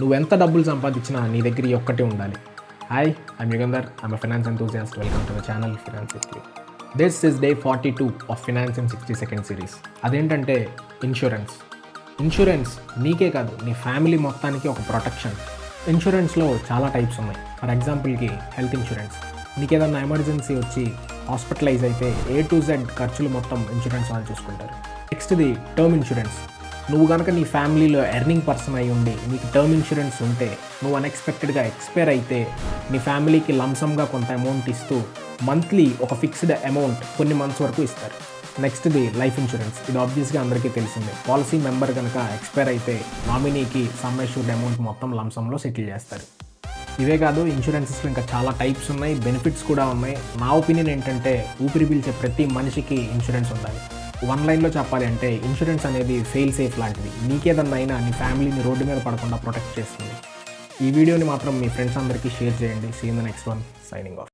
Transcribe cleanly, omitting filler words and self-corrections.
నువ్వెంత డబ్బులు సంపాదించినా నీ దగ్గర ఈ ఒక్కటే ఉండాలి. Hi, I'm Yugandhar. I'm a finance enthusiast. Welcome to the channel finance with you. This is day 42 of finance in 60 second series. అదేంటంటే ఇన్సూరెన్స్. ఇన్సూరెన్స్ నీకే కాదు, నీ ఫ్యామిలీ మొత్తానికి ఒక ప్రొటెక్షన్. ఇన్సూరెన్స్లో చాలా టైప్స్ ఉన్నాయి. ఫర్ ఎగ్జాంపుల్కి హెల్త్ ఇన్సూరెన్స్. నీకు ఏదన్నా ఎమర్జెన్సీ వచ్చి హాస్పిటలైజ్ అయితే A to Z ఖర్చులు మొత్తం ఇన్సూరెన్స్ వాళ్ళు చూసుకుంటారు. నెక్స్ట్ది టర్మ్ ఇన్సూరెన్స్. నువ్వు కనుక నీ ఫ్యామిలీలో ఎర్నింగ్ పర్సన్ అయి ఉండి నీకు టర్మ్ ఇన్సూరెన్స్ ఉంటే నువ్వు అన్ఎక్స్పెక్టెడ్గా ఎక్స్పైర్ అయితే నీ ఫ్యామిలీకి లంసమ్గా కొంత అమౌంట్ ఇస్తూ మంత్లీ ఒక ఫిక్స్డ్ అమౌంట్ కొన్ని మంత్స్ వరకు ఇస్తారు. నెక్స్ట్ది లైఫ్ ఇన్సూరెన్స్. ఇది ఆబ్వియస్గా అందరికీ తెలిసిందే. పాలసీ మెంబర్ కనుక ఎక్స్పైర్ అయితే నామినీకి సమ్ అష్యూర్డ్ అమౌంట్ మొత్తం లంసంలో సెటిల్ చేస్తారు. ఇవే కాదు, ఇన్సూరెన్సెస్లో ఇంకా చాలా టైప్స్ ఉన్నాయి, బెనిఫిట్స్ కూడా ఉన్నాయి. నా ఒపీనియన్ ఏంటంటే ఊపిరి పీల్చే ప్రతి మనిషికి ఇన్సూరెన్స్ ఉండాలి. వన్ లైన్లో చెప్పాలి అంటే ఇన్సూరెన్స్ అనేది ఫెయిల్ సేఫ్ లాంటిది. నీకేదన్నా అయినా నీ ఫ్యామిలీని రోడ్డు మీద పడకుండా ప్రొటెక్ట్ చేస్తుంది. ఈ వీడియోని మాత్రం మీ ఫ్రెండ్స్ అందరికీ షేర్ చేయండి. See in the next one. Signing of.